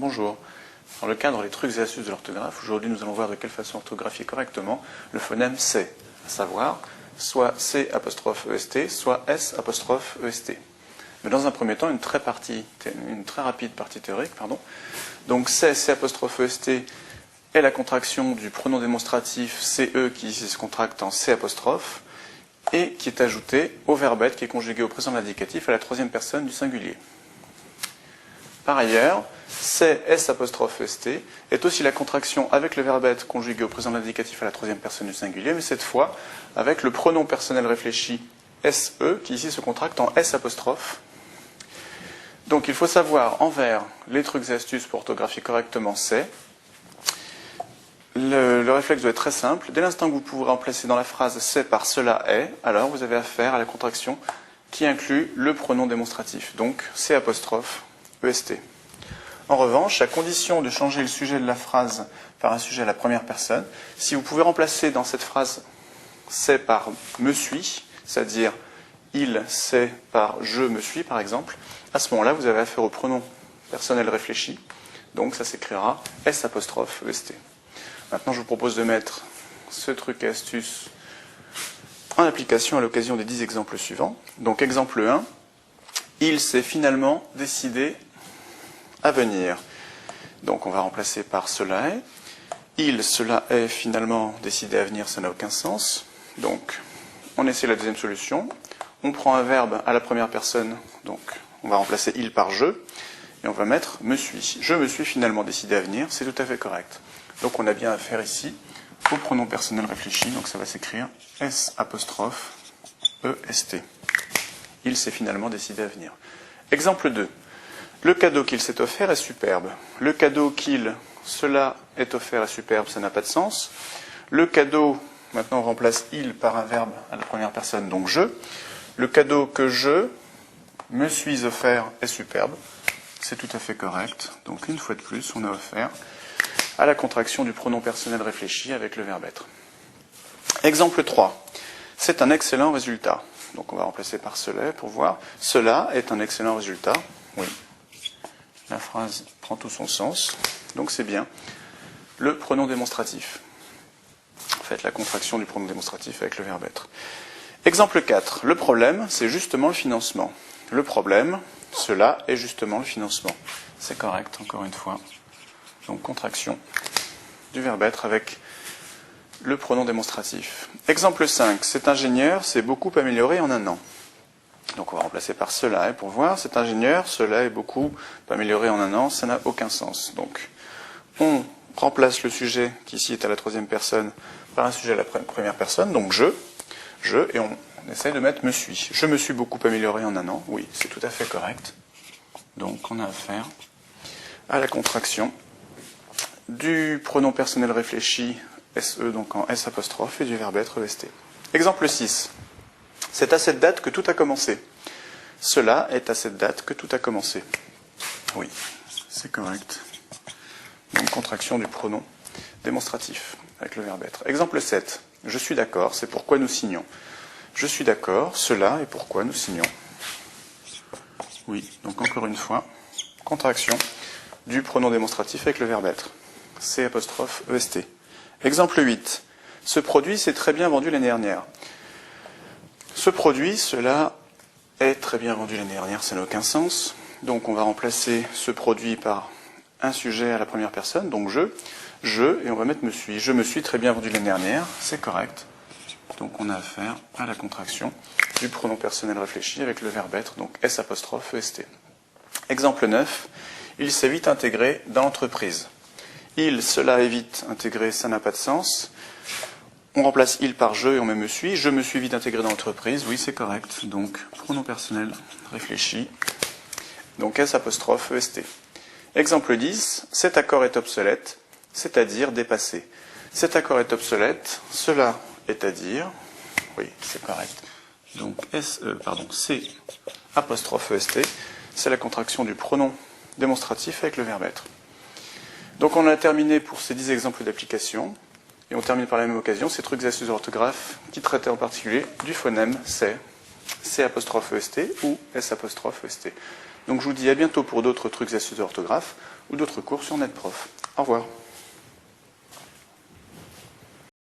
Bonjour. Dans le cadre des trucs et astuces de l'orthographe, aujourd'hui nous allons voir de quelle façon orthographier correctement le phonème C, à savoir soit C apostrophe EST, soit S apostrophe EST. Mais dans un premier temps, une très rapide partie théorique. Donc C apostrophe EST est la contraction du pronom démonstratif CE qui ici se contracte en C apostrophe et qui est ajouté au verbe être qui est conjugué au présent de l'indicatif à la troisième personne du singulier. Par ailleurs, C S apostrophe EST est aussi la contraction avec le verbe être conjugué au présent de l'indicatif à la troisième personne du singulier, mais cette fois avec le pronom personnel réfléchi SE qui ici se contracte en S apostrophe. Donc il faut savoir envers les trucs et astuces pour orthographier correctement C. Le réflexe doit être très simple. Dès l'instant que vous pouvez remplacer dans la phrase C par cela est, alors vous avez affaire à la contraction qui inclut le pronom démonstratif, donc C apostrophe EST. En revanche, à condition de changer le sujet de la phrase par un sujet à la première personne, si vous pouvez remplacer dans cette phrase C par me suis, c'est-à-dire il sait par je me suis par exemple, à ce moment-là vous avez affaire au pronom personnel réfléchi, donc ça s'écrira S apostrophe EST. Maintenant je vous propose de mettre ce truc et astuce en application à l'occasion des 10 exemples suivants. Donc exemple 1, il s'est finalement décidé à venir. Donc on va remplacer par cela est. Cela est finalement décidé à venir, ça n'a aucun sens. Donc on essaie la deuxième solution. On prend un verbe à la première personne, donc on va remplacer il par je, et on va mettre me suis. Je me suis finalement décidé à venir, c'est tout à fait correct. Donc on a bien affaire ici au pronom personnel réfléchi, donc ça va s'écrire S apostrophe EST. Il s'est finalement décidé à venir. Exemple 2. Le cadeau qu'il s'est offert est superbe. Le cadeau cela est offert est superbe, ça n'a pas de sens. Le cadeau, maintenant on remplace il par un verbe à la première personne, donc je. Le cadeau que je me suis offert est superbe. C'est tout à fait correct. Donc une fois de plus, on a affaire à la contraction du pronom personnel réfléchi avec le verbe être. Exemple 3. C'est un excellent résultat. Donc on va remplacer par cela pour voir. Cela est un excellent résultat. Oui. La phrase prend tout son sens. Donc c'est bien le pronom démonstratif. En fait, la contraction du pronom démonstratif avec le verbe être. Exemple 4. Le problème, c'est justement le financement. Le problème, cela est justement le financement. C'est correct, encore une fois. Donc contraction du verbe être avec le pronom démonstratif. Exemple 5. Cet ingénieur s'est beaucoup amélioré en un an. Donc on va remplacer par cela et pour voir. Cet ingénieur, cela est beaucoup amélioré en un an, ça n'a aucun sens. Donc on remplace le sujet qui ici est à la troisième personne par un sujet à la première personne, donc je, et on essaye de mettre me suis. Je me suis beaucoup amélioré en un an, oui, c'est tout à fait correct. Donc on a affaire à la contraction du pronom personnel réfléchi SE, donc en S apostrophe, et du verbe être EST. Exemple 6. C'est à cette date que tout a commencé. Cela est à cette date que tout a commencé. Oui, c'est correct. Donc contraction du pronom démonstratif avec le verbe être. Exemple 7. Je suis d'accord, c'est pourquoi nous signons. Je suis d'accord, cela est pourquoi nous signons. Oui, donc encore une fois, contraction du pronom démonstratif avec le verbe être. C apostrophe EST. Exemple 8. Ce produit s'est très bien vendu l'année dernière. Ce produit, cela est très bien vendu l'année dernière, ça n'a aucun sens. Donc on va remplacer ce produit par un sujet à la première personne, donc je, et on va mettre me suis. Je me suis très bien vendu l'année dernière, c'est correct. Donc on a affaire à la contraction du pronom personnel réfléchi avec le verbe être, donc S apostrophe EST. Exemple 9. Il s'est vite intégré dans l'entreprise. Cela est vite intégré, ça n'a pas de sens. On remplace il par je et on met me suis. Je me suis vite intégré dans l'entreprise, oui c'est correct. Donc pronom personnel réfléchi. Donc S apostrophe EST. Exemple 10. Cet accord est obsolète, c'est-à-dire dépassé. Cet accord est obsolète, cela est à dire, oui c'est correct. Donc C apostrophe EST, c'est la contraction du pronom démonstratif avec le verbe être. Donc on a terminé pour ces 10 exemples d'application. Et on termine par la même occasion ces trucs et astuces d'orthographe qui traitaient en particulier du phonème C, C apostrophe EST ou S apostrophe EST. Donc je vous dis à bientôt pour d'autres trucs et astuces d'orthographe ou d'autres cours sur NetProf. Au revoir.